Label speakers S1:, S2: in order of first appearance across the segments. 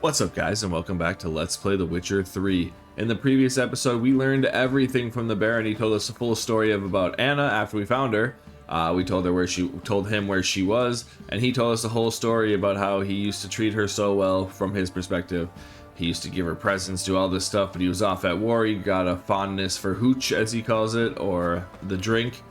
S1: What's up guys, and welcome back to Let's Play The Witcher 3. In the previous episode we learned everything from the Baron. He told us the full story about Anna after we found her. We told him where she was, and he told us the whole story about how he used to treat her so well from his perspective. He used to give her presents, do all this stuff, but he was off at war. He got a fondness for hooch, as he calls it, or the drink,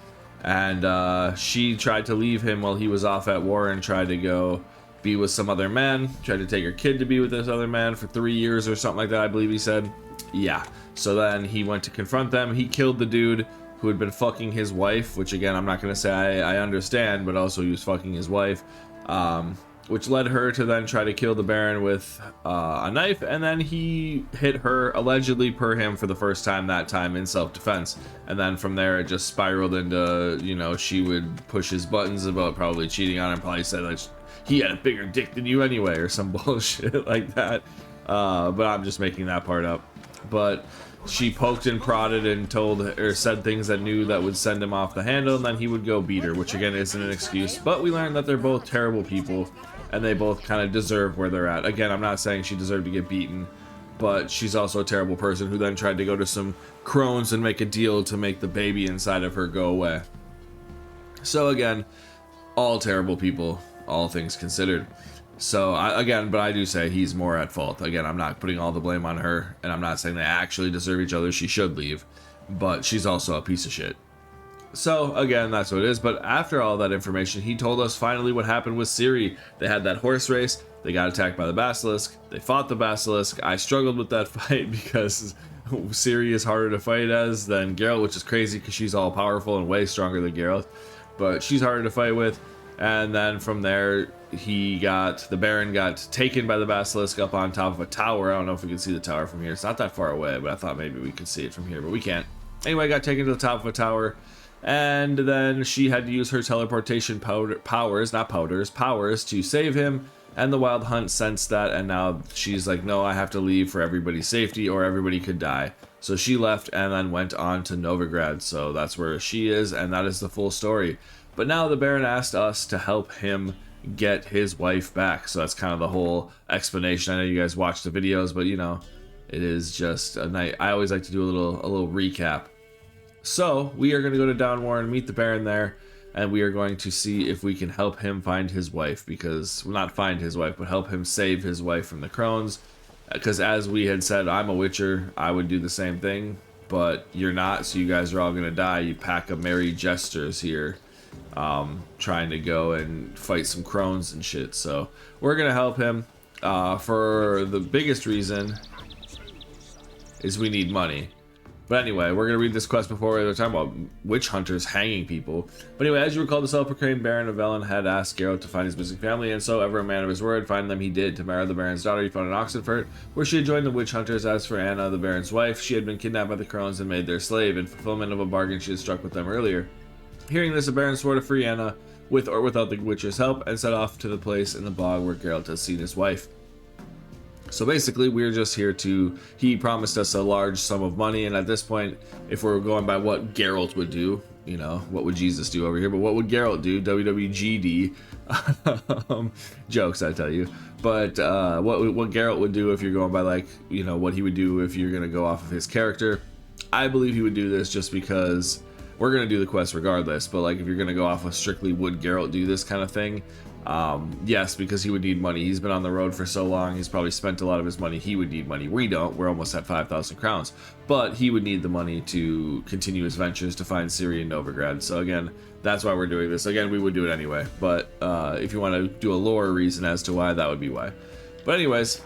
S1: and she tried to leave him while he was off at war and tried to go be with some other man, tried to take her kid to be with this other man for 3 years or something like that, I believe he said. Yeah, so then he went to confront them. He killed the dude who had been fucking his wife, which again, I'm not going to say I understand, but also he was fucking his wife, which led her to then try to kill the Baron with a knife, and then he hit her, allegedly per him, for the first time that time in self-defense. And then from there it just spiraled into, you know, she would push his buttons about probably cheating on him, probably said like he had a bigger dick than you anyway, or some bullshit like that. But I'm just making that part up. But she poked and prodded and told or said things that would send him off the handle, and then he would go beat her, which again isn't an excuse. But we learned that they're both terrible people, and they both kind of deserve where they're at. Again, I'm not saying she deserved to get beaten, but she's also a terrible person who then tried to go to some crones and make a deal to make the baby inside of her go away. So again, all terrible people, all things considered. So but I do say he's more at fault. Again, I'm not putting all the blame on her, and I'm not saying they actually deserve each other. She should leave, but she's also a piece of shit. So again, that's what it is. But after all that information, he told us finally what happened with Ciri. They had that horse race, they got attacked by the basilisk, they fought the basilisk. I struggled with that fight because Ciri is harder to fight as than Geralt, which is crazy because she's all powerful and way stronger than Geralt, but she's harder to fight with. And then from there, the Baron got taken by the basilisk up on top of a tower. I don't know if we can see the tower from here. It's not that far away, but I thought maybe we could see it from here, but we can't. Anyway, got taken to the top of a tower, and then she had to use her teleportation powers to save him. And the Wild Hunt sensed that, and now she's like, no, I have to leave for everybody's safety or everybody could die. So she left and then went on to Novigrad. So that's where she is, and that is the full story. But now the Baron asked us to help him get his wife back. So that's kind of the whole explanation. I know you guys watch the videos, but you know, it is just a night. I always like to do a little recap. So we are going to go to Downwarren and meet the Baron there, and we are going to see if we can help him find his wife, because, well, not find his wife, but help him save his wife from the crones. Because as we had said, I'm a witcher, I would do the same thing, but you're not, so you guys are all going to die. You pack of merry jesters here, trying to go and fight some crones and shit. So we're gonna help him. For the biggest reason is we need money. But anyway, we're gonna read this quest before we're talking about witch hunters hanging people. But anyway, as you recall, the self-proclaimed Baron of Velen had asked Geralt to find his missing family, and so, ever a man of his word, find them he did. Tamara, the Baron's daughter, he found in Oxenfurt, where she had joined the witch hunters. As for Anna, the Baron's wife, she had been kidnapped by the crones and made their slave, in fulfillment of a bargain she had struck with them earlier. Hearing this, the Baron swore to free Anna, with or without the witcher's help, and set off to the place in the bog where Geralt has seen his wife. So basically, we're just here he promised us a large sum of money, and at this point, if we're going by what Geralt would do, you know, what would Jesus do over here, but what would Geralt do? WWGD. Jokes, I tell you. But what Geralt would do, if you're going by, like, you know, what he would do if you're going to go off of his character, I believe he would do this just because we're going to do the quest regardless, but like if you're going to go off of strictly would Geralt do this kind of thing, yes, because he would need money. He's been on the road for so long, he's probably spent a lot of his money. He would need money. We don't. We're almost at 5,000 crowns, but he would need the money to continue his ventures to find Ciri and Novigrad. So again, that's why we're doing this. Again, we would do it anyway, but if you want to do a lore reason as to why, that would be why. But anyways,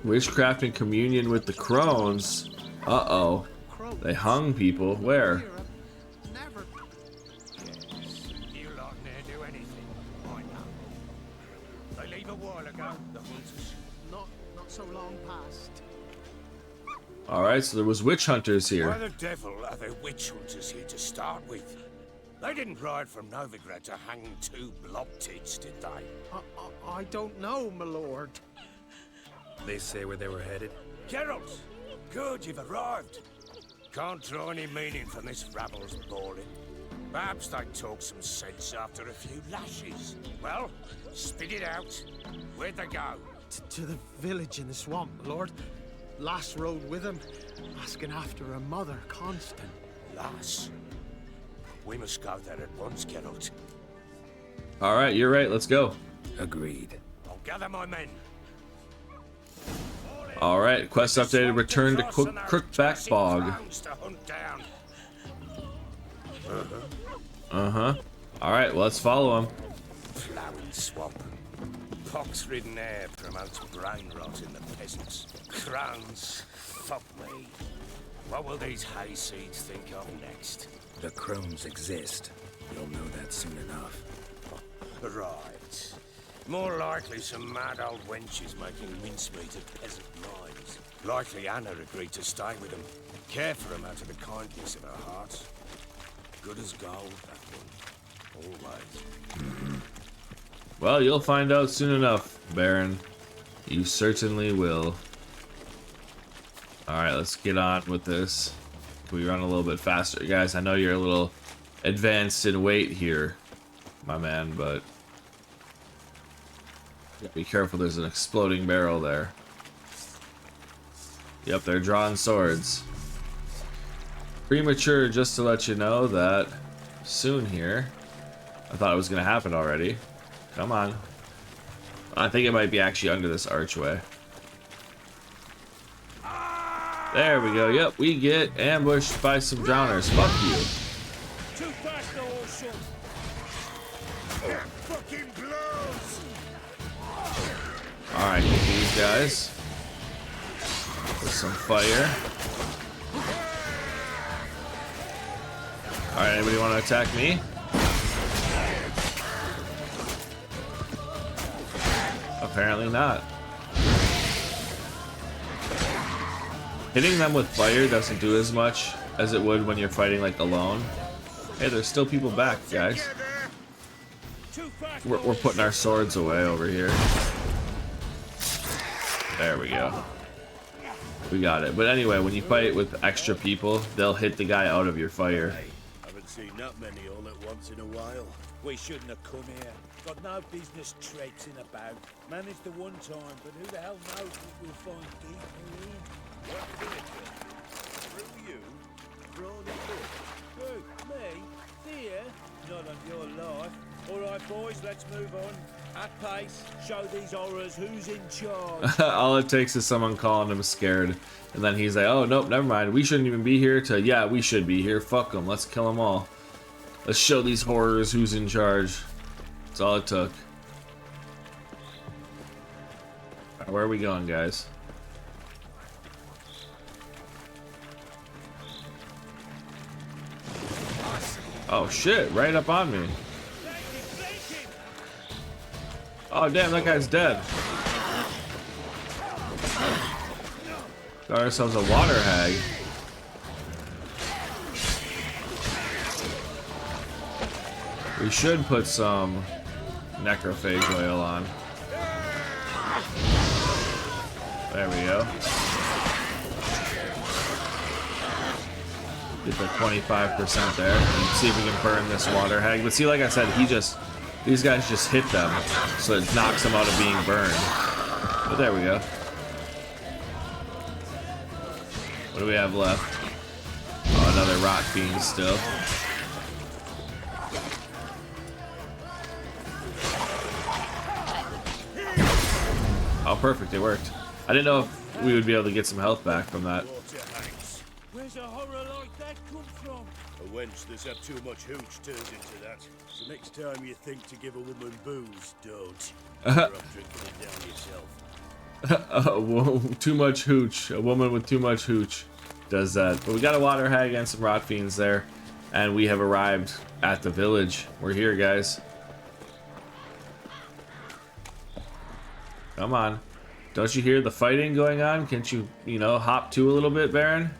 S1: witchcraft and communion with the crones. Uh-oh. They hung people. Where?
S2: You lot ne'er do anything. I know. They leave a while ago, the hunters.
S3: Not so long past.
S1: Alright, so there was witch hunters
S2: Why
S1: here.
S2: the devil are there witch hunters here to start with? They didn't ride from Novigrad to hang 2 blob-tits, did they?
S3: I don't know, my lord.
S4: They say where they were headed.
S2: Geralt! Good, you've arrived. Can't draw any meaning from this rabble's bawling. Perhaps they'd talk some sense after a few lashes. Well, spit it out. Where'd they go?
S3: To the village in the swamp, my lord. Lass rode with him, asking after her mother, Constant.
S2: Lass. We must go there at once, Geralt.
S1: All right, you're right. Let's go.
S4: Agreed.
S2: I'll gather my men.
S1: All right, quest updated. Return to Crookback Bog.
S2: To hunt down.
S1: All right, well, let's follow him.
S2: Flowering swamp. Pox-ridden air promotes brain rot in the peasants. Crones, fuck me. What will these hayseeds think of next?
S4: The crones exist. You'll know that soon enough.
S2: Right. More likely some mad old wenches making mincemeat of peasant minds. Likely Anna agreed to stay with them. Care for them out of the kindness of her heart. Good as gold, that one. Always.
S1: Well, you'll find out soon enough, Baron. You certainly will. All right, let's get on with this. Can we run a little bit faster? Guys, I know you're a little advanced in weight here, my man, but be careful, there's an exploding barrel there. Yep, they're drawing swords. Premature, just to let you know that soon here. I thought it was gonna happen already. Come on. I think it might be actually under this archway. There we go. Yep, we get ambushed by some drowners. Fuck you.
S2: Too fast, awesome. Fucking blows.
S1: Alright, get these guys. With some fire. Alright, anybody want to attack me? Apparently not. Hitting them with fire doesn't do as much as it would when you're fighting like alone. Hey, there's still people back, guys. We're putting our swords away over here. There we go. We got it. But anyway, when you fight with extra people, they'll hit the guy out of your fire.
S2: Haven't seen that many all at once in a while. We shouldn't have come here. Got no business traipsing about. Managed the one time, but who the hell knows what we'll find deep in. Through you? Thrown it. Who? Me? Fear? Not on your life. Alright boys, let's move on. At pace, show these horrors who's in charge.
S1: All it takes is someone calling him scared. And then he's like, oh, nope, never mind. We shouldn't even be here to, yeah, we should be here. Fuck them. Let's kill them all. Let's show these horrors who's in charge. That's all it took. Right, where are we going, guys? Oh shit, right up on me. Oh damn, that guy's dead. Got ourselves a water hag. We should put some necrophage oil on. There we go. Get the 25% there and see if we can burn this water hag. But see, like I said, these guys just hit them, so it knocks them out of being burned. But there we go. What do we have left? Oh, another rock beam still. Oh, perfect, it worked. I didn't know if we would be able to get some health back from that.
S2: Where's a horror like that come from?
S5: A wench that's had too much hooch turns into that. So next time you think to give a woman booze, don't. You're up drinking it down yourself.
S1: Too much hooch. A woman with too much hooch does that. But we got a water hag and some rot fiends there. And we have arrived at the village. We're here, guys. Come on. Don't you hear the fighting going on? Can't you, hop to a little bit, Baron?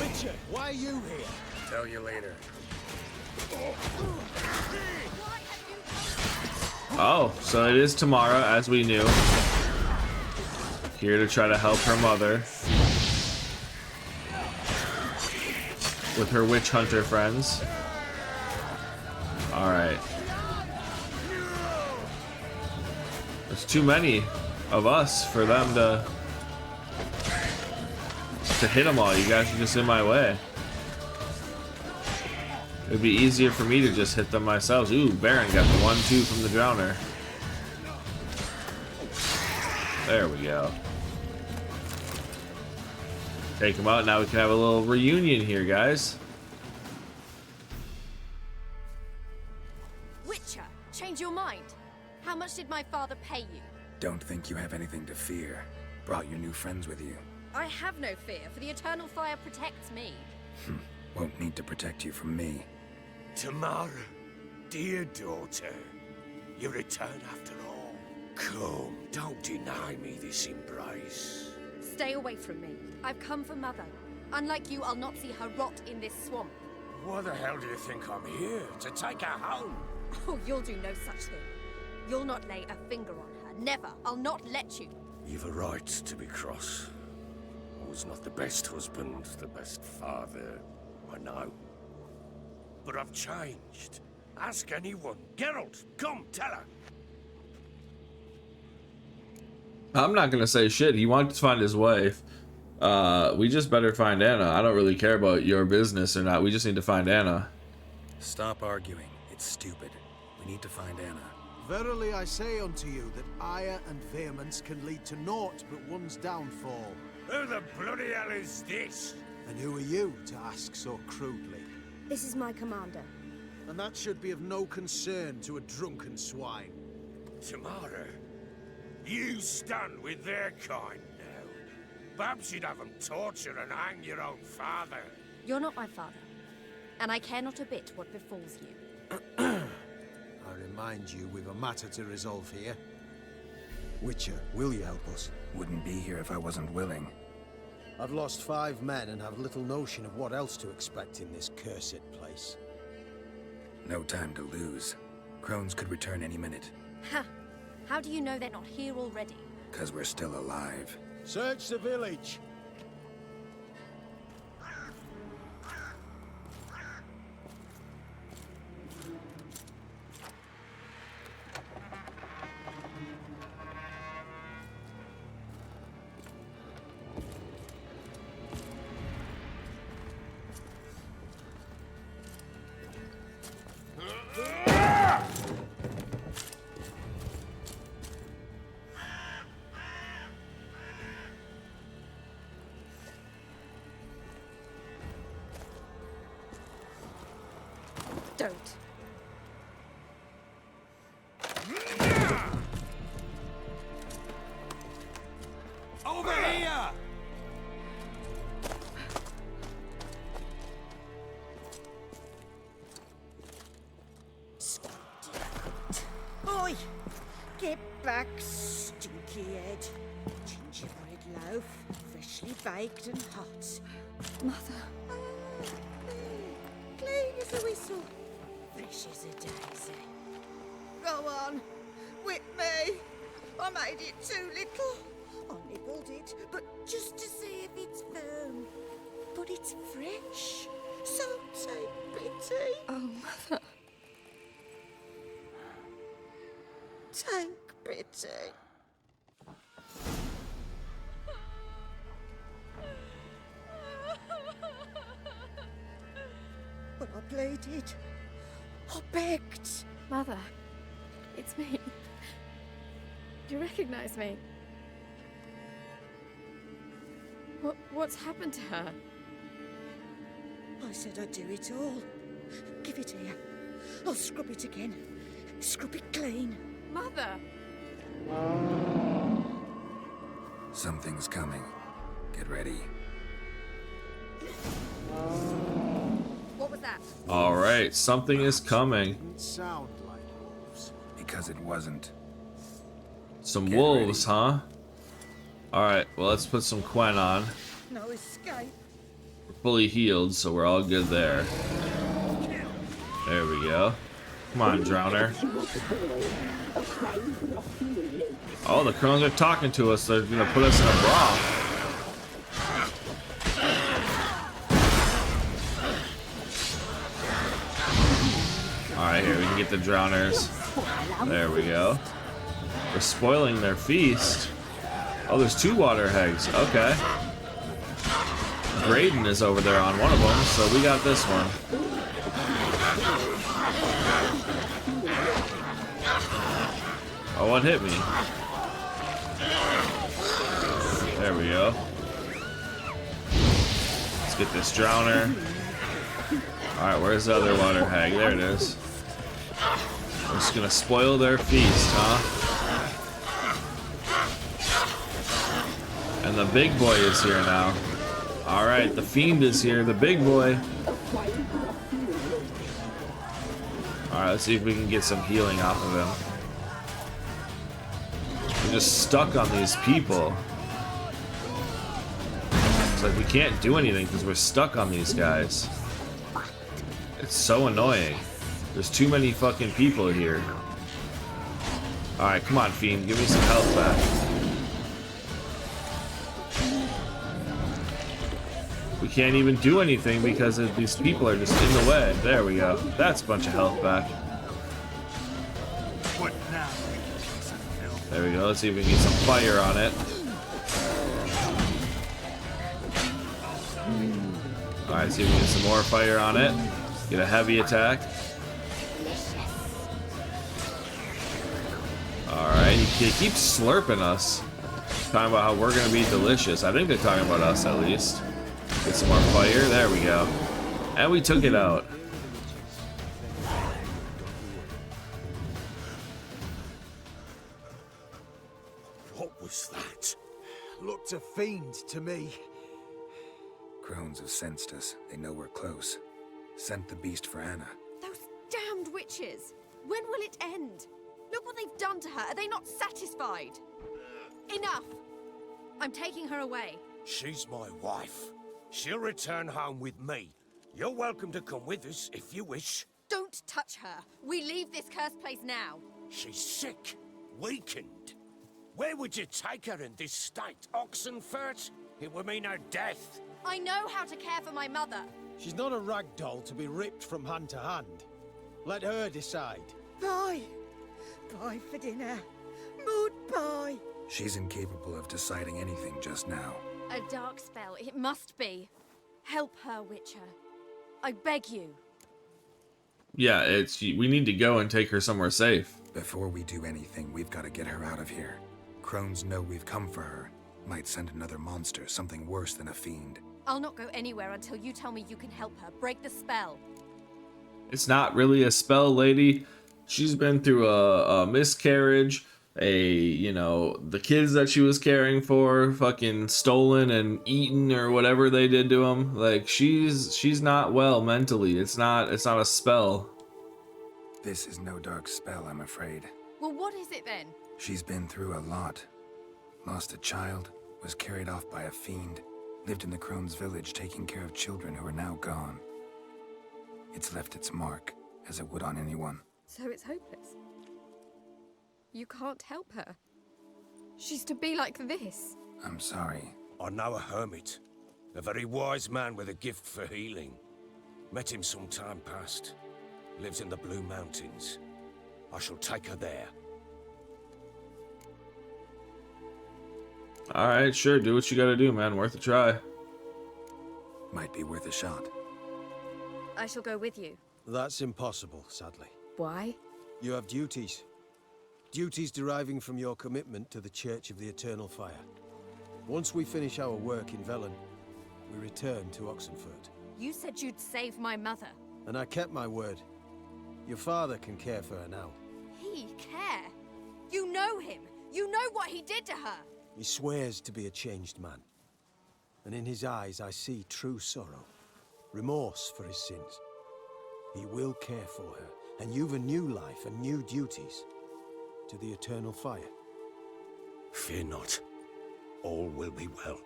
S2: Witcher, why are you here?
S4: Tell you later.
S1: Oh, so it is Tamara, as we knew. Here to try to help her mother. with her witch hunter friends. Alright. There's too many of us for them to hit them all. You guys are just in my way. It'd be easier for me to just hit them myself. Ooh, Baron got the 1-2 from the Drowner. There we go. Take him out. Now we can have a little reunion here, guys.
S6: Witcher, change your mind. How much did my father pay you?
S4: Don't think you have anything to fear. Brought your new friends with you.
S6: I have no fear, for the eternal fire protects me.
S4: Won't need to protect you from me.
S2: Tamara, dear daughter, you return after all. Come, don't deny me this embrace.
S6: Stay away from me. I've come for Mother. Unlike you, I'll not see her rot in this swamp.
S2: Why the hell do you think I'm here? To take her home?
S6: Oh, you'll do no such thing. You'll not lay a finger on her. Never. I'll not let you.
S2: You've a right to be cross. I was not the best husband, the best father, I know. But I've changed. Ask anyone. Geralt, come, tell her.
S1: I'm not gonna say shit. He wants to find his wife. We just better find Anna. I don't really care about your business or not. We just need to find Anna.
S4: Stop arguing. It's stupid. We need to find Anna.
S3: Verily I say unto you that ire and vehemence can lead to naught but one's downfall.
S2: Who the bloody hell is this?
S3: And who are you to ask so crudely?
S6: This is my commander.
S3: And that should be of no concern to a drunken swine.
S2: Tamara, you stand with their kind now. Perhaps you'd have them torture and hang your own father.
S6: You're not my father. And I care not a bit what befalls you.
S3: I remind you, we've a matter to resolve here. Witcher, will you help us?
S4: Wouldn't be here if I wasn't willing.
S3: I've lost 5 men and have little notion of what else to expect in this cursed place.
S4: No time to lose. Crones could return any minute.
S6: Ha! How do you know they're not here already?
S4: 'Cause we're still alive.
S3: Search the village!
S6: Don't.
S2: Over here!
S7: Oi! Get back, stinky head. Gingerbread loaf, freshly baked and hot.
S6: Mother.
S7: Clean as a whistle, fresh as a daisy. Go on, whip me. I made it too little. I nibbled it, but just to see if it's firm. But it's fresh, so take pity.
S6: Oh, Mother.
S7: Take pity. But I pleaded. I begged.
S6: Mother. It's me. Do you recognize me? What's happened to her?
S7: I said I'd do it all. Give it here. I'll scrub it again. Scrub it clean.
S6: Mother!
S4: Something's coming. Get ready.
S6: What was that?
S1: Alright, something is coming.
S3: Didn't sound like wolves.
S4: Because it wasn't.
S1: Some
S4: Get
S1: wolves,
S4: ready.
S1: huh? Alright, well, let's put some Quen on.
S7: No escape.
S1: We're fully healed, so we're all good there. There we go. Come on, Drowner. Oh, the crones are talking to us. They're gonna put us in a brawl. Alright, here we can get the drowners. There we go. We're spoiling their feast. Oh, there's 2 water hags. Okay. Graydon is over there on one of them, so we got this one. Oh, what hit me? There we go. Let's get this drowner. Alright, where's the other water hag? There it is. We're just gonna spoil their feast, huh? And the big boy is here now. Alright, the fiend is here, the big boy. Alright, let's see if we can get some healing off of him. We're just stuck on these people. It's like we can't do anything because we're stuck on these guys. It's so annoying. There's too many fucking people here. Alright, come on, fiend, give me some health back. We can't even do anything because of these people are just in the way. There we go. That's a bunch of health back. There we go. Let's see if we can get some fire on it. Alright, see if we can get some more fire on it. Get a heavy attack. Alright, he keeps slurping us. Talking about how we're gonna be delicious. I think they're talking about us at least. Get some more fire. There we go. And we took it out.
S2: What was that?
S3: Looked a fiend to me.
S4: Crones have sensed us. They know we're close. Sent the beast for Anna.
S6: Those damned witches! When will it end? Look what they've done to her. Are they not satisfied? Enough! I'm taking her away.
S2: She's my wife. She'll return home with me. You're welcome to come with us if you wish.
S6: Don't touch her. We leave this cursed place now.
S2: She's sick, weakened. Where would you take her in this state? Oxenfurt? It would mean her death.
S6: I know how to care for my mother.
S3: She's not a rag doll to be ripped from hand to hand. Let her decide.
S7: Pie. Pie for dinner. Mood pie.
S4: She's incapable of deciding anything just now.
S6: A dark spell, it must be. Help her, Witcher. I beg you.
S1: Yeah, we need to go and take her somewhere safe.
S4: Before we do anything, we've got to get her out of here. Crones know we've come for her. Might send another monster, something worse than a fiend.
S6: I'll not go anywhere until you tell me you can help her. Break the spell.
S1: It's not really a spell, lady. She's been through a miscarriage. The kids that she was caring for fucking stolen and eaten or whatever they did to them. Like, she's not well mentally. It's not a spell.
S4: This is no dark spell, I'm afraid.
S6: Well, what is it then?
S4: She's been through a lot. Lost a child, was carried off by a fiend, lived in the Crone's village taking care of children who are now gone. It's left its mark, as it would on anyone.
S6: So it's hopeless. You can't help her. She's to be like this.
S4: I'm sorry.
S2: I know a hermit. A very wise man with a gift for healing. Met him some time past. Lives in the Blue Mountains. I shall take her there.
S1: Alright, sure, do what you gotta do, man. Worth a try.
S4: Might be worth a shot.
S6: I shall go with you.
S3: That's impossible, sadly.
S6: Why?
S3: You have duties. Duties deriving from your commitment to the Church of the Eternal Fire. Once we finish our work in Velen, we return to Oxenfurt.
S6: You said you'd save my mother.
S3: And I kept my word. Your father can care for her now.
S6: He care? You know him. You know what he did to her.
S3: He swears to be a changed man. And in his eyes I see true sorrow. Remorse for his sins. He will care for her. And you've a new life and new duties. To the Eternal Fire.
S2: Fear not. All will be well.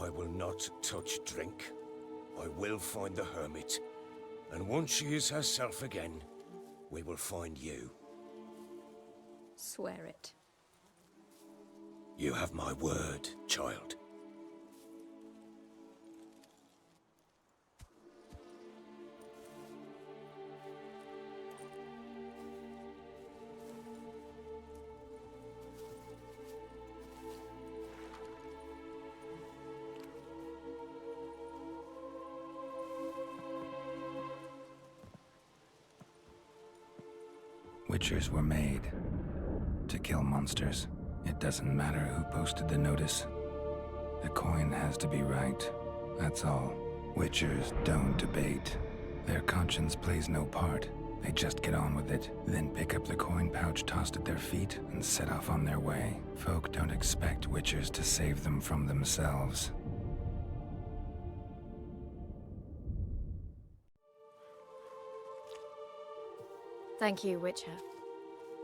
S2: I will not touch drink. I will find the hermit. And once she is herself again, we will find you.
S6: Swear it.
S2: You have my word, child.
S4: Witchers were made to kill monsters. It doesn't matter who posted the notice. The coin has to be right. That's all. Witchers don't debate. Their conscience plays no part. They just get on with it, then pick up the coin pouch tossed at their feet and set off on their way. Folk don't expect Witchers to save them from themselves.
S6: Thank you, Witcher.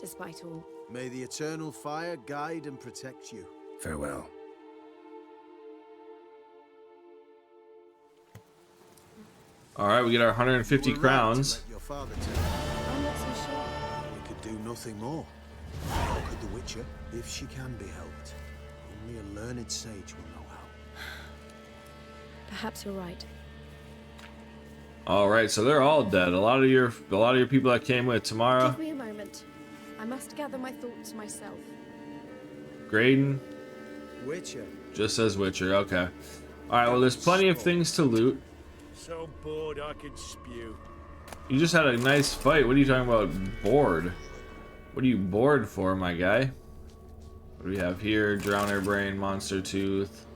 S6: Despite all.
S3: May the eternal fire guide and protect you.
S4: Farewell.
S1: All right, we get our 150
S3: You were right to
S1: crowns.
S3: let your father tell you.
S6: I'm not so sure.
S3: We could do nothing more. How could the Witcher, if she can be helped? Only a learned sage will know how.
S6: Perhaps you're right.
S1: All right, so they're all dead. A lot of your people that came with Tamara,
S6: Give me a moment. I must gather my thoughts myself.
S1: Graydon,
S3: Witcher.
S1: just says Witcher. Okay. All right. Well, there's plenty of things to loot.
S5: So bored I could spew.
S1: You just had a nice fight. What are you talking about? Bored? What are you bored for, my guy? What do we have here? Drowner Brain, Monster Tooth,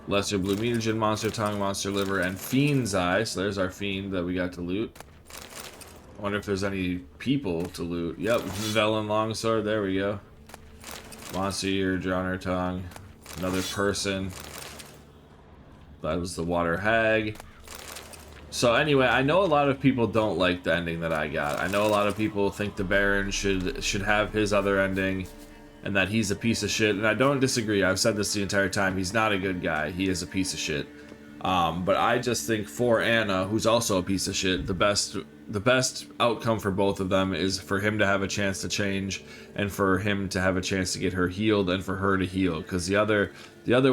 S1: Lesser Blue Mutagen, Monster Tongue, Monster Liver, and Fiend's Eye. So there's our Fiend that we got to loot. I wonder if there's any people to loot. Yep, Velen Longsword. There we go. Monster Ear, Drowner Tongue, another person. That was the Water Hag. So anyway, I know a lot of people don't like the ending that I got. I know a lot of people think the Baron should have his other ending, and that he's a piece of shit. And I don't disagree. I've said this the entire time. He's not a good guy. He is a piece of shit. But I just think for Anna, who's also a piece of shit, the best outcome for both of them is for him to have a chance to change, and for him to have a chance to get her healed, and for her to heal. Because the other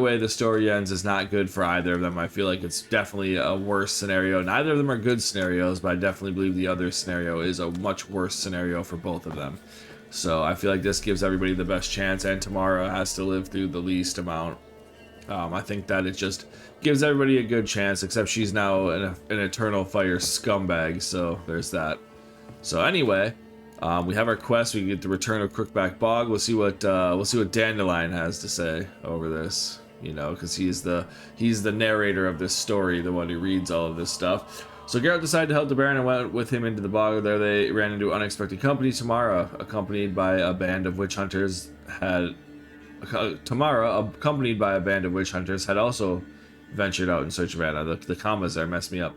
S1: way the story ends is not good for either of them. I feel like it's definitely a worse scenario. Neither of them are good scenarios, but I definitely believe the other scenario is a much worse scenario for both of them. So I feel like this gives everybody the best chance, and Tamara has to live through the least amount. I think that it just gives everybody a good chance, except she's now an eternal fire scumbag, so there's that. So anyway, we have our quest. We get the return of Crookback Bog. We'll see what Dandelion has to say over this, you know, because he's the narrator of this story, the one who reads all of this stuff. So Geralt decided to help the Baron and went with him into the bog. There they ran into unexpected company. Tamara, accompanied by a band of witch hunters, had also ventured out in search of Anna. The commas there messed me up.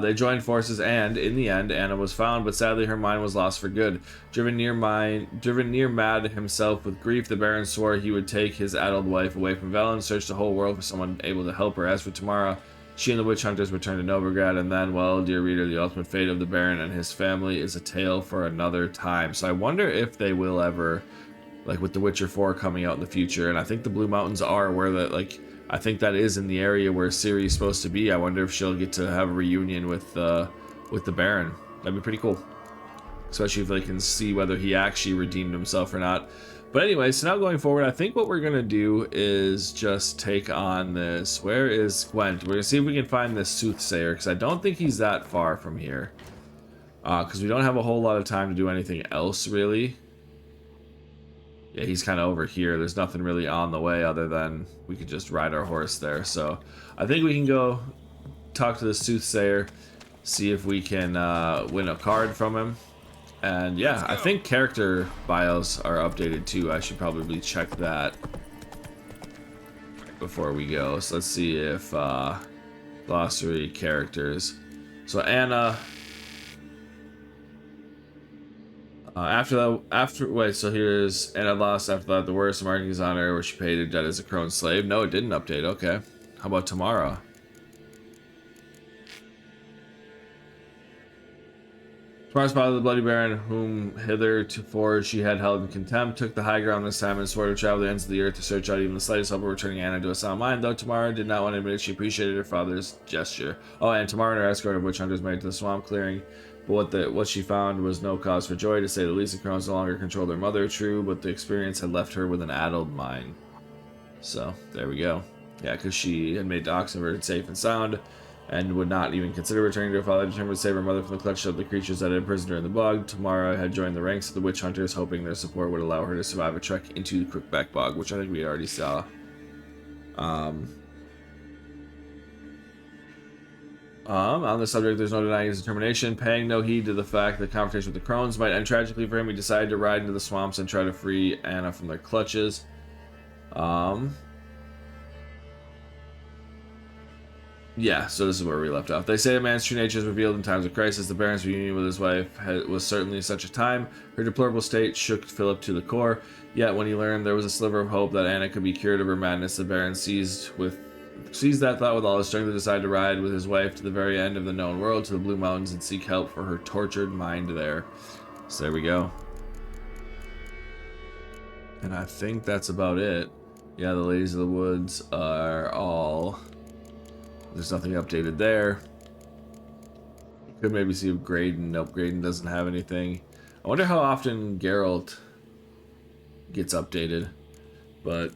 S1: They joined forces, and in the end, Anna was found, but sadly her mind was lost for good. Driven near mad himself with grief, the Baron swore he would take his addled wife away from Velen, search the whole world for someone able to help her. As for Tamara, she and the witch hunters returned to Novigrad, and then, well, dear reader, the ultimate fate of the Baron and his family is a tale for another time. So I wonder if they will ever, like with The Witcher 4 coming out in the future, and I think the Blue Mountains are where that, like, I think that is in the area where Ciri is supposed to be. I wonder if she'll get to have a reunion with the Baron. That'd be pretty cool, especially if they can see whether he actually redeemed himself or not. But anyway, so now going forward, I think what we're gonna do is just take on this. Where is Gwent? We're gonna see if we can find this soothsayer, because I don't think he's that far from here. Because we don't have a whole lot of time to do anything else, really. Yeah, he's kind of over here. There's nothing really on the way other than we could just ride our horse there. So I think we can go talk to the soothsayer, see if we can win a card from him. And yeah, I think character bios are updated too. I should probably check that before we go. So let's see if glossary characters. So Anna. So here's Anna lost after that the worst markings on her where she paid her debt as a crone slave. No, it didn't update. Okay. How about Tamara? Tamara spotted the Bloody Baron, whom hitherto she had held in contempt, took the high ground this time and swore to travel the ends of the earth to search out even the slightest hope of returning Anna to a sound mind, though Tamara did not want to admit it. She appreciated her father's gesture. Oh, and Tamara and her escort of witch hunters made it to the swamp clearing. But what she found was no cause for joy, to say the least. The crones no longer controlled their mother, true, but the experience had left her with an addled mind. So, there we go. Yeah, because she had made Oxenford safe and sound, and would not even consider returning to her father, determined to save her mother from the clutches of the creatures that had imprisoned her in the bog. Tamara had joined the ranks of the witch hunters, hoping their support would allow her to survive a trek into the Crookback Bog, which I think we already saw. On the subject, there's no denying his determination. Paying no heed to the fact that the confrontation with the crones might end tragically for him, he decided to ride into the swamps and try to free Anna from their clutches. Yeah, so this is where we left off. They say a man's true nature is revealed in times of crisis. The Baron's reunion with his wife was certainly such a time. Her deplorable state shook Philip to the core. Yet when he learned there was a sliver of hope that Anna could be cured of her madness, the Baron seized that thought with all his strength and decided to ride with his wife to the very end of the known world, to the Blue Mountains, and seek help for her tortured mind there. So there we go. And I think that's about it. Yeah, the Ladies of the Woods are all... There's nothing updated there. Could maybe see if Graydon... Nope, Graydon doesn't have anything. I wonder how often Geralt gets updated. But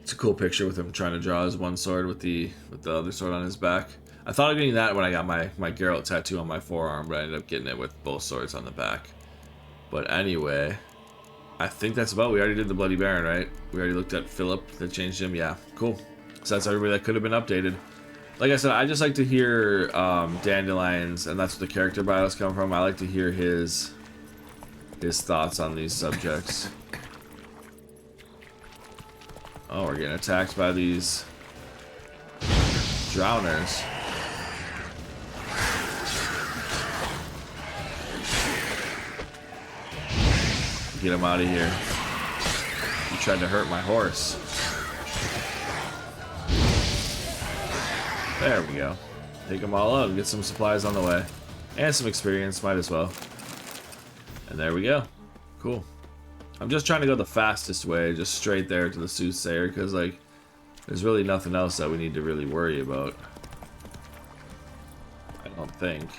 S1: it's a cool picture with him trying to draw his one sword with the other sword on his back. I thought of getting that when I got my Geralt tattoo on my forearm, but I ended up getting it with both swords on the back. But anyway, I think that's about it. We already did the Bloody Baron, right? We already looked at Philip that changed him. Yeah, cool. So that's everybody that could have been updated. Like I said, I just like to hear Dandelion's, and that's where the character bios come from. I like to hear his thoughts on these subjects. Oh, we're getting attacked by these drowners. Get him out of here. He tried to hurt my horse. There we go. Take them all out and get some supplies on the way. And some experience, might as well. And there we go. Cool. I'm just trying to go the fastest way, just straight there to the Soothsayer, because, like, there's really nothing else that we need to really worry about. I don't think.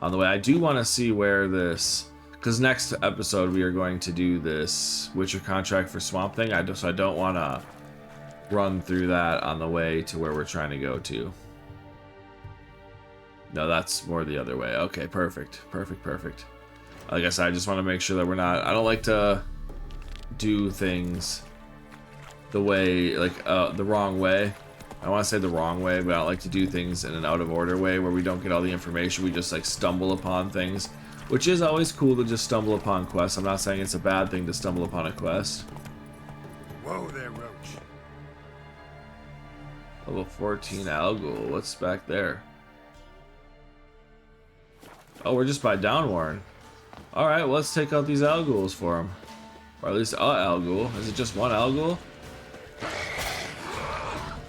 S1: On the way, I do want to see where this... Because next episode we are going to do this Witcher contract for Swamp Thing. So I don't want to run through that on the way to where we're trying to go to. No, that's more the other way. Okay, perfect. Perfect. Like I said, I just want to make sure that we're not... I don't like to do things the way, like, the wrong way. I want to say the wrong way, but I don't like to do things in an out-of-order way where we don't get all the information. We just, like, stumble upon things. Which is always cool to just stumble upon quests. I'm not saying it's a bad thing to stumble upon a quest.
S2: Whoa there, Roach.
S1: Level 14 Algul. What's back there? Oh, we're just by Downwarren. Alright, well, let's take out these Alguls for him. Or at least a Algul. Is it just one Algul?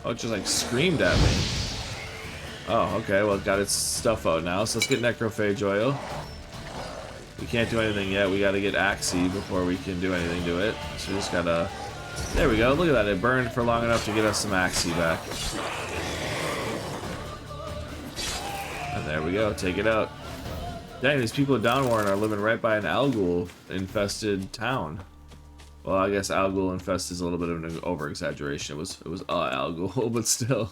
S1: Oh, it just like screamed at me. Oh, okay, well, it got its stuff out now. So let's get Necrophage Oil. We can't do anything yet. We gotta get Axii before we can do anything to it. So we just gotta... There we go. Look at that. It burned for long enough to get us some Axii back. And there we go. Take it out. Dang, these people at Downwarren are living right by an Algul-infested town. Well, I guess Algul-infested is a little bit of an over-exaggeration. It was Algul, but still.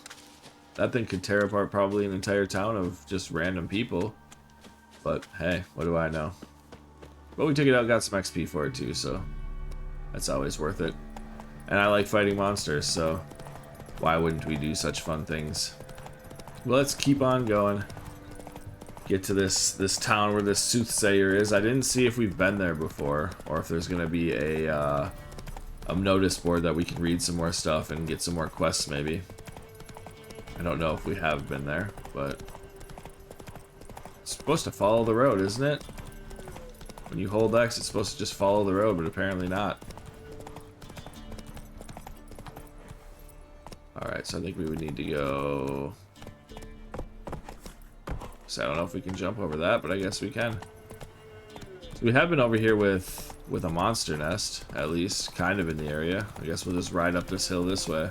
S1: That thing could tear apart probably an entire town of just random people. But, hey, what do I know? But we took it out, got some XP for it too, so that's always worth it. And I like fighting monsters, so why wouldn't we do such fun things? Well, let's keep on going. Get to this town where this Soothsayer is. I didn't see if we've been there before, or if there's gonna be a notice board that we can read some more stuff and get some more quests maybe. I don't know if we have been there, but it's supposed to follow the road, isn't it? When you hold X, it's supposed to just follow the road, but apparently not. Alright, so I think we would need to go... So I don't know if we can jump over that, but I guess we can. So we have been over here with a monster nest, at least, kind of in the area. I guess we'll just ride up this hill this way.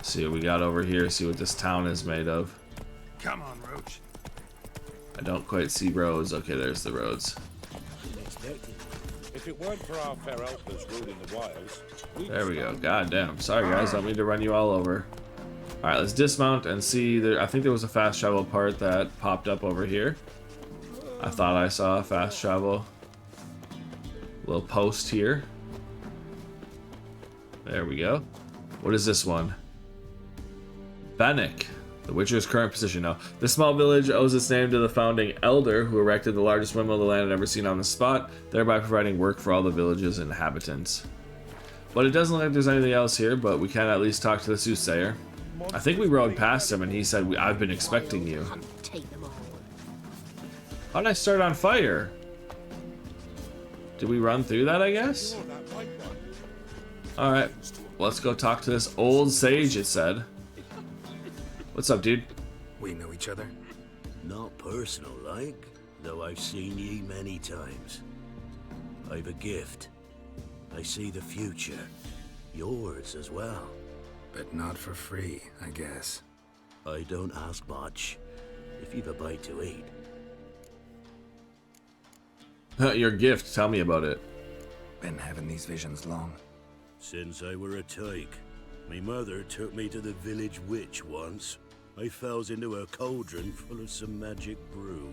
S1: See what we got over here, see what this town is made of.
S2: Come on, Roach.
S1: I don't quite see roads. Okay, there's the roads.
S5: If it weren't for our fair helpers ruling the wilds,
S1: There we go. God damn. Sorry guys, don't mean to run you all over. All right, let's dismount and see. There, I think there was a fast travel part that popped up over here. I thought I saw a fast travel little post here. There we go. What is this one? Bannock, the Witcher's current position. Now, this small village owes its name to the founding elder who erected the largest windmill the land had ever seen on the spot, thereby providing work for all the village's inhabitants. But it doesn't look like there's anything else here, but we can at least talk to the soothsayer. I think we rode past him and he said, I've been expecting you. How did I start on fire? Did we run through that, I guess? Alright, let's go talk to this old sage, it said. What's up, dude?
S4: We know each other?
S5: Not personal like, though I've seen ye many times. I've a gift. I see the future. Yours as well.
S4: But not for free, I guess.
S5: I don't ask much, if you've a bite to eat.
S1: Your gift, tell me about it.
S4: Been having these visions long.
S5: Since I were a tyke. Me mother took me to the village witch once. I fells into a cauldron full of some magic brew.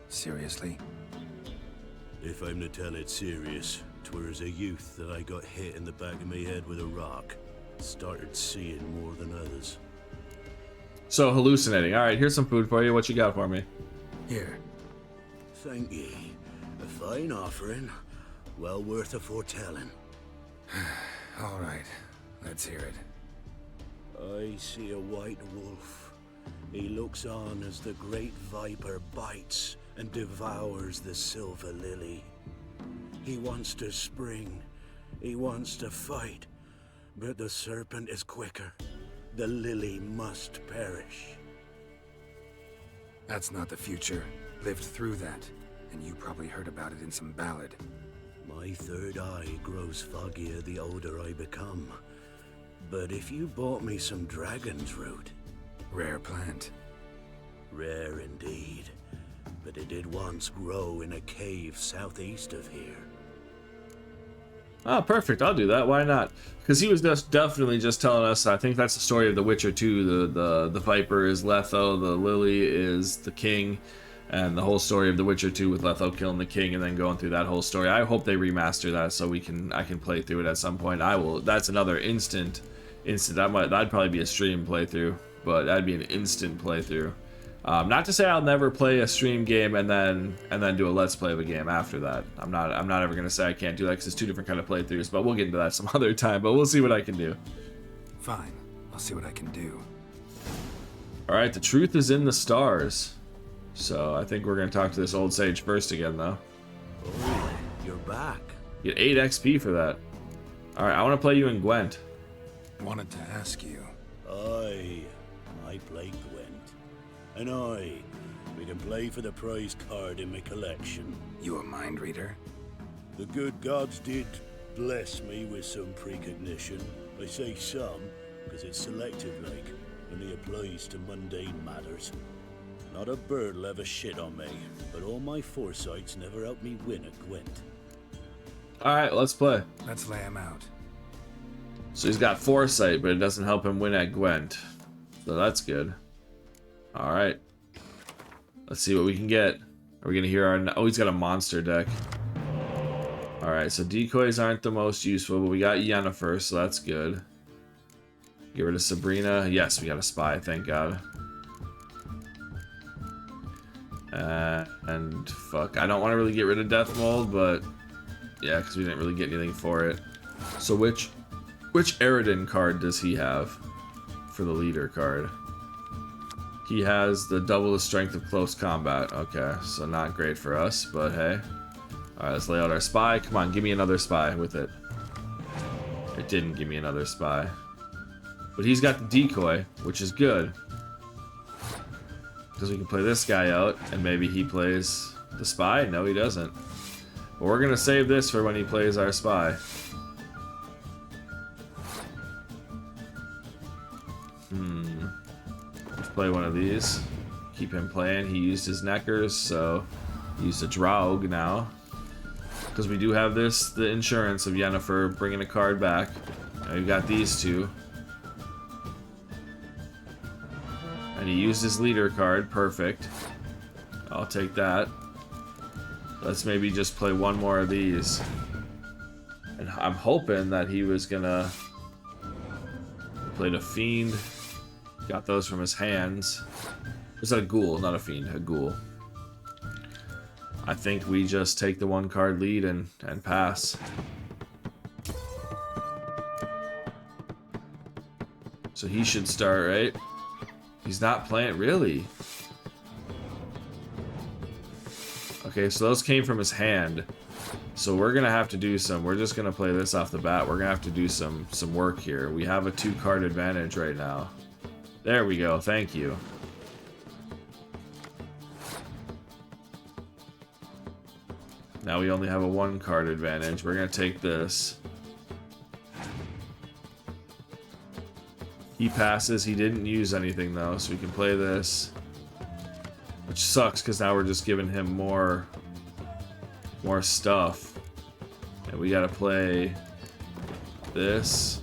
S4: Seriously?
S5: If I'm to tell it serious, 'twere as a youth that I got hit in the back of me head with a rock. Started seeing more than others.
S1: So, hallucinating. Alright, here's some food for you. What you got for me?
S4: Here.
S5: Thank ye. A fine offering. Well worth a foretelling.
S4: All right, let's hear it.
S5: I see a white wolf. He looks on as the great viper bites and devours the silver lily. He wants to spring. He wants to fight. But the serpent is quicker. The lily must perish.
S4: That's not the future. Lived through that, and you probably heard about it in some ballad.
S5: My third eye grows foggier the older I become. But if you bought me some dragon's root...
S4: Rare plant.
S5: Rare indeed. But it did once grow in a cave southeast of here.
S1: Oh, perfect. I'll do that. Why not? Because he was definitely just telling us, I think that's the story of The Witcher 2. The Viper is Letho, the Lily is the king, and the whole story of The Witcher 2 with Letho killing the king and then going through that whole story. I hope they remaster that so I can play through it at some point. I will. That's another instant. That'd probably be a stream playthrough, but that'd be an instant playthrough. Not to say I'll never play a stream game and then do a let's play of a game after that. I'm not ever gonna say I can't do that because it's two different kind of playthroughs. But we'll get into that some other time. But we'll see what I can do.
S4: Fine, I'll see what I can do.
S1: All right, the truth is in the stars. So I think we're gonna talk to this old sage first again, though.
S5: Oh, you're back.
S1: Get 8 XP for that. All right, I want to play you in Gwent.
S4: Wanted to ask you.
S5: I play Gwent. And we can play for the prize card in my collection.
S4: You a mind reader?
S5: The good gods did bless me with some precognition. I say some, because it's selective like, only applies to mundane matters. Not a bird'll ever shit on me, but all my foresights never helped me win at Gwent.
S1: All right, let's play.
S4: Let's lay him out.
S1: So he's got foresight, but it doesn't help him win at Gwent. So that's good. All right. Let's see what we can get. Are we gonna hear our... Oh, he's got a monster deck. All right, so decoys aren't the most useful, but we got Yennefer, so that's good. Get rid of Sabrina. Yes, we got a spy, thank God. And fuck, I don't want to really get rid of Death Mold, but yeah, because we didn't really get anything for it. So which Eridan card does he have for the leader card? He has the double the strength of close combat. Okay, so not great for us, but hey. Alright, let's lay out our spy. Come on, give me another spy with it. It didn't give me another spy. But he's got the decoy, which is good. Because we can play this guy out, and maybe he plays the spy? No, he doesn't. But we're gonna save this for when he plays our spy. Let's play one of these. Keep him playing. He used his neckers, so he used a Draug now. Because we do have the insurance of Yennefer bringing a card back. And we've got these two. And he used his leader card. Perfect. I'll take that. Let's maybe just play one more of these. And I'm hoping that he was gonna... Played a Fiend. Got those from his hands. Was that a Ghoul? Not a Fiend, a Ghoul. I think we just take the one card lead and pass. So he should start, right? He's not playing, really? Okay, so those came from his hand. So we're gonna have to do some, we're just gonna play this off the bat. We're gonna have to do some work here. We have a 2-card advantage right now. There we go, thank you. Now we only have a 1-card advantage. We're gonna take this. He passes, he didn't use anything though, so we can play this. Which sucks, because now we're just giving him more stuff. And we gotta play this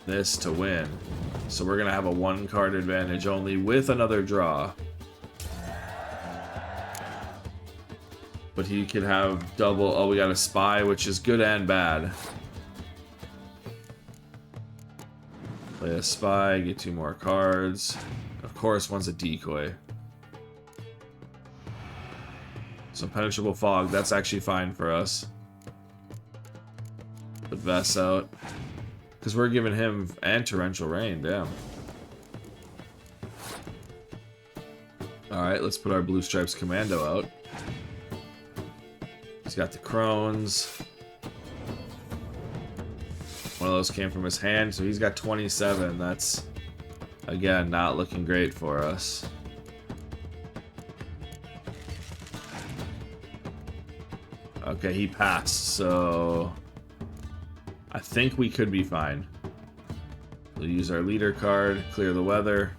S1: to win. So we're gonna have a 1-card advantage only with another draw. But he could have double. Oh, we got a spy, which is good and bad. Play a spy, get 2 more cards. Of course, one's a decoy. So Penetrable Fog, that's actually fine for us. Put Vess out. Because we're giving him and Torrential Rain, damn. Alright, let's put our Blue Stripes Commando out. He's got the Crones. One of those came from his hand, so he's got 27. That's, again, not looking great for us. Okay, he passed, so I think we could be fine. We'll use our leader card, clear the weather.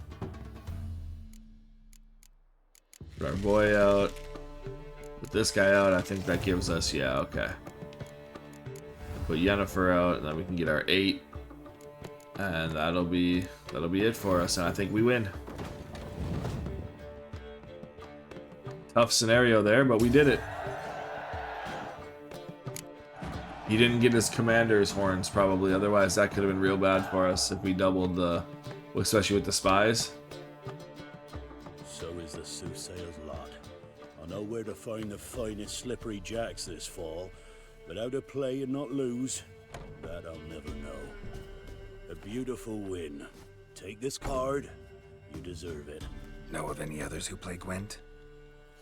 S1: Put our boy out. Put this guy out, I think that gives us, yeah, okay. Put Yennefer out, and then we can get our 8. And that'll be it for us, and I think we win. Tough scenario there, but we did it. He didn't get his commander's horns, probably. Otherwise, that could have been real bad for us if we doubled the... Especially with the spies.
S5: So is the soothsayer's lot. I know where to find the finest slippery jacks this fall, but how to play and not lose, that I'll never know. A beautiful win. Take this card. You deserve it.
S4: Know of any others who play Gwent?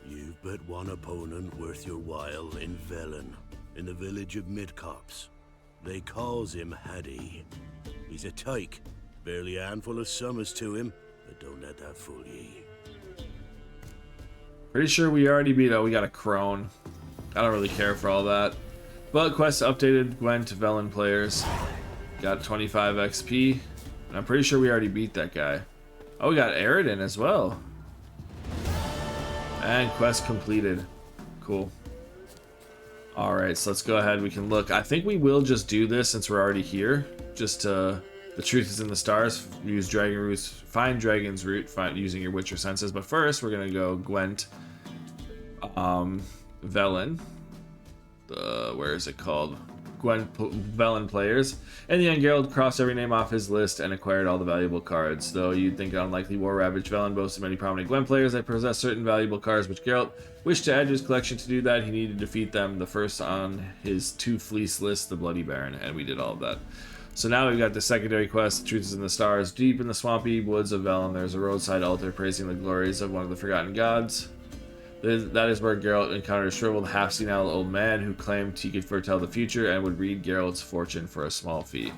S5: You've but one opponent worth your while in Velen, in the village of Midcopse. They calls him Haddie. He's a tyke, barely a handful of summers to him, but don't let that fool ye.
S1: Pretty sure we already beat out. We got a Crone. I don't really care for all that. But quest updated Gwent Velen players. Got 25 XP. And I'm pretty sure we already beat that guy. Oh, we got Aridin as well. And quest completed. Cool. Alright, so let's go ahead. We can look. I think we will just do this since we're already here. Just to... The truth is in the stars. Use Dragon Roots. Find Dragon's Root. Using your Witcher senses. But first, we're going to go Gwent. Velen. Where is it called? Gwent Velen players. And the young Geralt crossed every name off his list and acquired all the valuable cards. Though you'd think an unlikely war-ravaged Velen boasted many prominent Gwent players that possess certain valuable cards which Geralt wished to add to his collection. To do that, he needed to defeat them. The first on his 2 fleece list, the Bloody Baron, and we did all of that. So now we've got the secondary quest, The Truth is in the Stars. Deep in the swampy woods of Velen, there's a roadside altar praising the glories of one of the forgotten gods. That is where Geralt encountered a shriveled, half-senile old man who claimed he could foretell the future and would read Geralt's fortune for a small fee.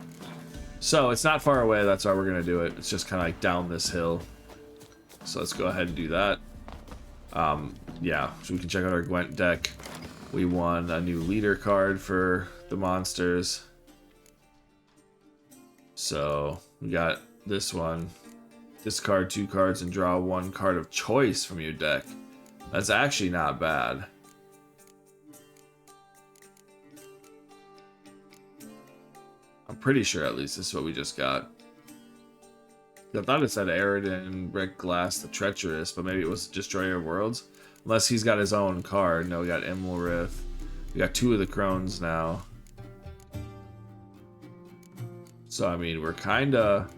S1: So, it's not far away, that's why we're going to do it. It's just kind of like down this hill. So let's go ahead and do that. Yeah, so we can check out our Gwent deck. We won a new leader card for the monsters. So, we got this one. Discard 2 cards and draw 1 card of choice from your deck. That's actually not bad. I'm pretty sure at least this is what we just got. I thought it said Aridin, Brick Glass, the Treacherous, but maybe it was Destroyer of Worlds. Unless he's got his own card. No, we got Immelrith. We got 2 of the Crones now. So, I mean, we're kind of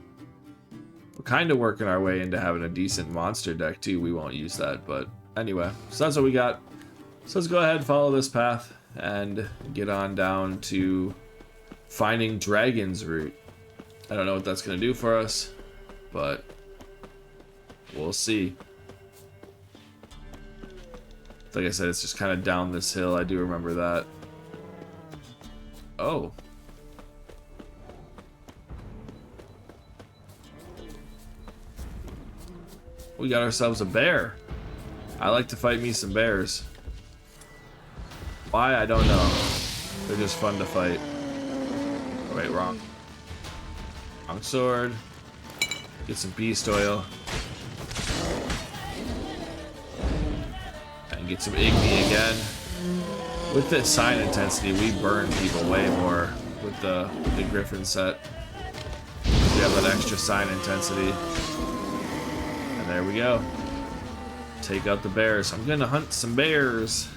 S1: working our way into having a decent monster deck, too. We won't use that, but anyway. So that's what we got. So let's go ahead and follow this path and get on down to finding Dragon's Root. I don't know what that's going to do for us, but we'll see. Like I said, it's just kind of down this hill. I do remember that. Oh. We got ourselves a bear. I like to fight me some bears. Why? I don't know. They're just fun to fight. Oh, wait, wrong. Wrong sword. Get some beast oil. And get some Igni again. With this sign intensity, we burn people way more with the Griffin set. We have that extra sign intensity. And there we go. Take out the bears. I'm gonna hunt some bears.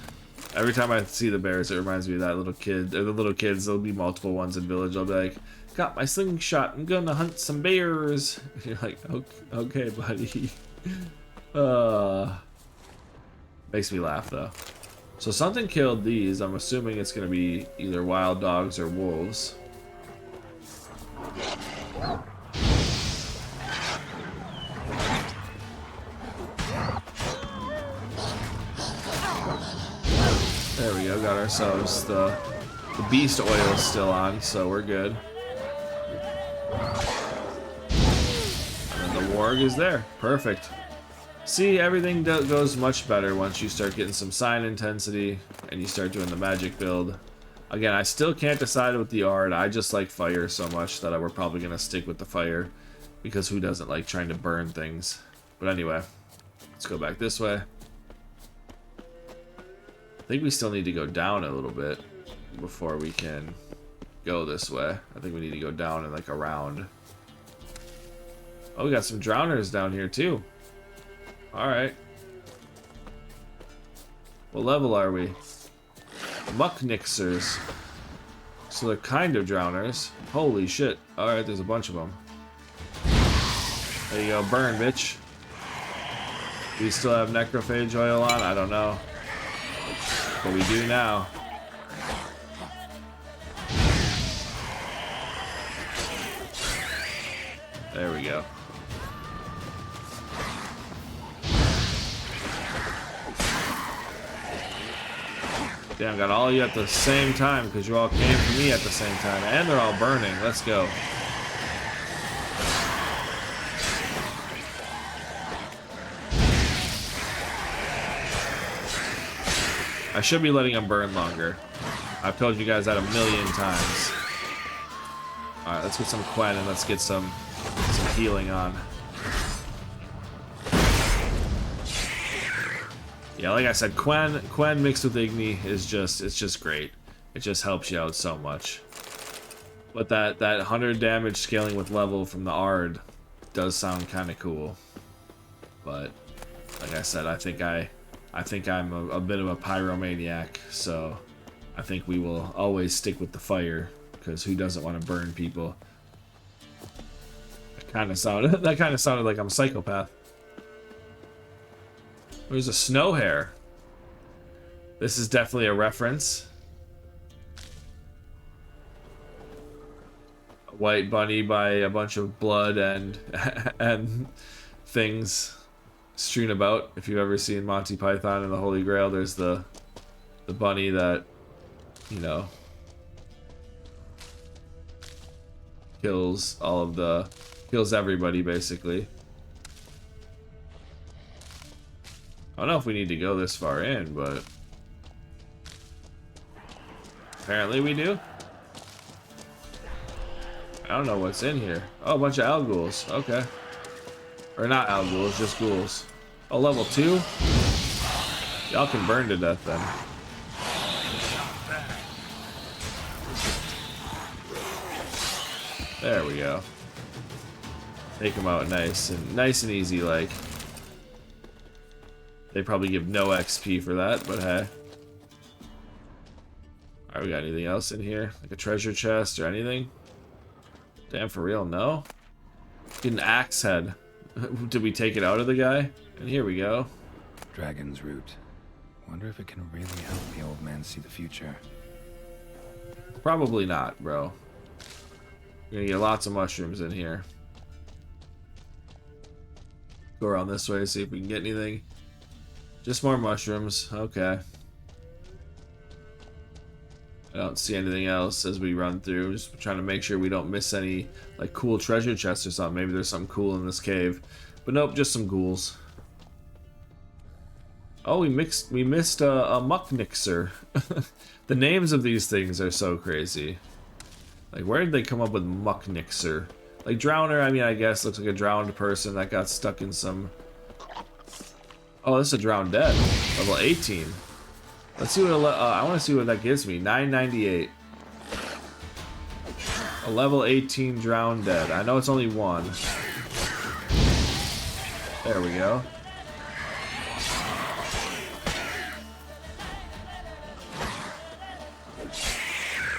S1: Every time I see the bears, it reminds me of that little kid. Or the little kids, there'll be multiple ones in Village. I'll be like, got my slingshot. I'm gonna hunt some bears. And you're like, okay, buddy. Makes me laugh, though. So something killed these. I'm assuming it's gonna be either wild dogs or wolves. There we go, got ourselves the beast oil still on, so we're good. And then the warg is there. Perfect. See, everything goes much better once you start getting some sign intensity and you start doing the magic build. Again, I still can't decide with the art. I just like fire so much that we're probably going to stick with the fire, because who doesn't like trying to burn things? But anyway, let's go back this way. I think we still need to go down a little bit before we can go this way. I think we need to go down and like around. Oh, we got some drowners down here too. Alright. What level are we? Mucknixers. So they're kind of drowners. Holy shit. Alright, there's a bunch of them. There you go, burn, bitch. Do we still have necrophage oil on? I don't know. But we do now. There we go. Damn, got all of you at the same time because you all came to me at the same time. And they're all burning. Let's go. I should be letting them burn longer. I've told you guys that 1,000,000 times. Alright, let's get some Quen and let's get some healing on. Yeah, like I said, Quen mixed with Igni is just great. It just helps you out so much. But that 100 damage scaling with level from the Ard does sound kind of cool. But like I said, I think I'm a bit of a pyromaniac, so I think we will always stick with the fire, because who doesn't want to burn people? That kind of sounded like I'm a psychopath. There's a snow hare. This is definitely a reference. A white bunny by a bunch of blood and and things strewn about. If you've ever seen Monty Python and the Holy Grail, there's the bunny that, you know, kills everybody basically. I don't know if we need to go this far in, but apparently we do. I don't know what's in here. Oh, a bunch of Alguls. Okay. Or not Alguls, just ghouls. Oh, level 2? Y'all can burn to death then. There we go. Take them out nice and easy, like. They probably give no XP for that, but hey. Alright, we got anything else in here? Like a treasure chest or anything? Damn, for real, no? Get an axe head. Did we take it out of the guy? And here we go.
S4: Dragon's root. Wonder if it can really help the old man see the future.
S1: Probably not, bro. We're gonna get lots of mushrooms in here. Go around this way, see if we can get anything. Just more mushrooms. Okay. I don't see anything else as we run through. Just trying to make sure we don't miss any like cool treasure chests or something. Maybe there's something cool in this cave. But nope, just some ghouls. Oh, we missed a mucknixer. The names of these things are so crazy. Like, where did they come up with mucknixer? Like, drowner, I mean, I guess looks like a drowned person that got stuck in some... Oh, this is a drowned dead. Level 18. Let's see what I want to see what that gives me. 998. A level 18 drowned dead. I know it's only one. There we go.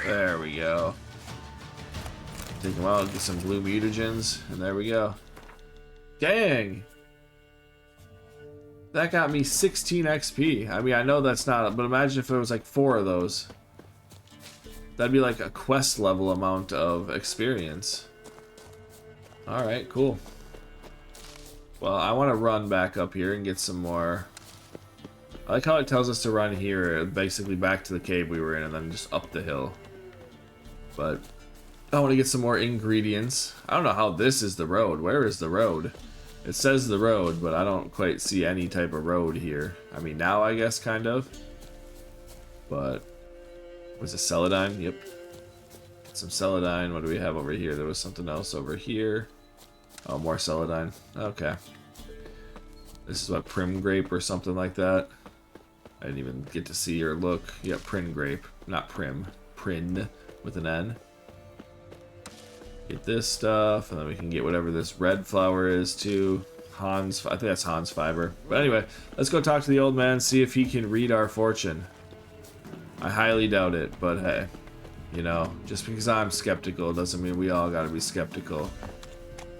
S1: There we go. Take them out, get some blue mutagens, and there we go. Dang! That got me 16 XP. I mean, I know that's not, but imagine if there was like 4 of those. That'd be like a quest level amount of experience. Alright, cool. Well, I want to run back up here and get some more. I like how it tells us to run here, basically back to the cave we were in, and then just up the hill. But I want to get some more ingredients. I don't know how this is the road. Where is the road? It says the road, but I don't quite see any type of road here. I mean, now I guess, kind of. But, was it Celadine? Yep. Get some Celadine. What do we have over here? There was something else over here. Oh, more Celadine. Okay. This is what, Prim Grape or something like that? I didn't even get to see or look. Yeah, Prin Grape. Not Prim. Prin with an N. Get this stuff, and then we can get whatever this red flower is too. Hans, I think that's Hans fiber. But anyway, let's go talk to the old man, see if he can read our fortune. I highly doubt it, but hey, you know, just because I'm skeptical doesn't mean we all gotta be skeptical.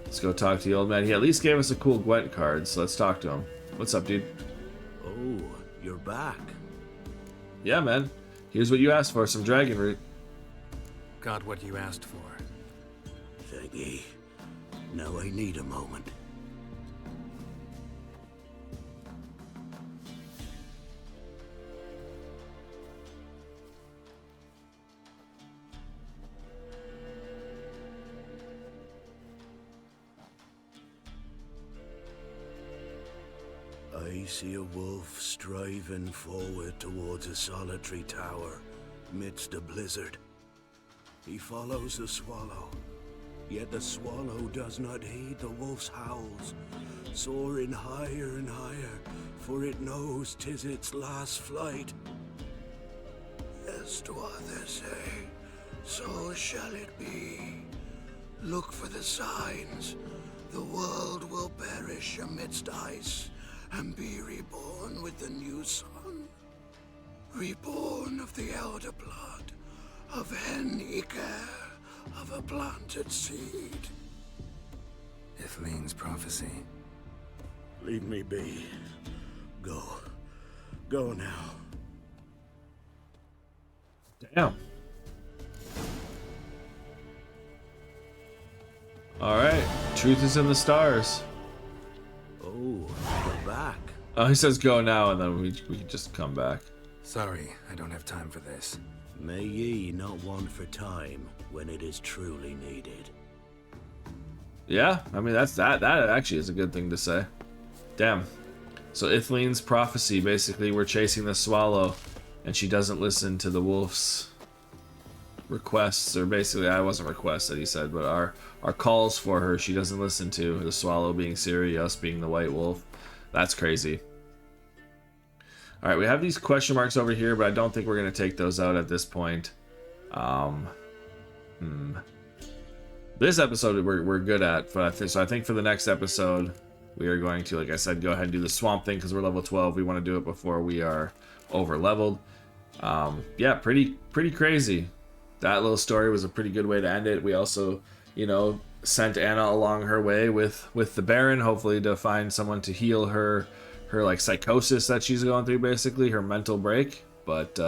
S1: Let's go talk to the old man. He at least gave us a cool Gwent card, so let's talk to him. What's up, dude?
S5: Oh, you're back.
S1: Yeah, man. Here's what you asked for, some dragon root.
S4: Got what you asked for.
S5: Thank Now I need a moment. I see a wolf striving forward towards a solitary tower midst a blizzard. He follows the swallow, yet the swallow does not heed the wolf's howls, soaring higher and higher, for it knows 'tis its last flight. As to others say, so shall it be. Look for the signs. The world will perish amidst ice, and be reborn with the new sun. Reborn of the elder blood, of Hen-Iker, of a planted seed.
S4: Ithleen's prophecy.
S5: Leave me be. Go. Go now.
S1: Damn. Alright, truth is in the stars.
S5: Oh, we're back.
S1: Oh, he says go now, and then we can just come back.
S4: Sorry, I don't have time for this.
S5: May ye not want for time when it is truly needed.
S1: Yeah, I mean, that actually is a good thing to say. Damn. So Ithleen's prophecy, basically we're chasing the swallow, and she doesn't listen to the wolf's requests, or basically, I wasn't requests that he said, but our calls for her, she doesn't listen to. The swallow being Ciri, us being the white wolf. That's crazy. Alright, we have these question marks over here, but I don't think we're going to take those out at this point. This episode we're good at, but so I think for the next episode we are going to, like I said, go ahead and do the swamp thing because we're level 12. We want to do it before we are over leveled. Yeah, pretty crazy. That little story was a pretty good way to end it. We also, you know, sent Anna along her way with the Baron, hopefully to find someone to heal her like psychosis that she's going through, basically her mental break. But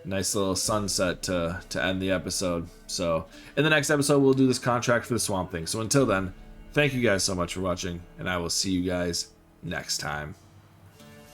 S1: nice little sunset to end the episode. So in the next episode we'll do this contract for the swamp thing. So until then, thank you guys so much for watching, and I will see you guys next time.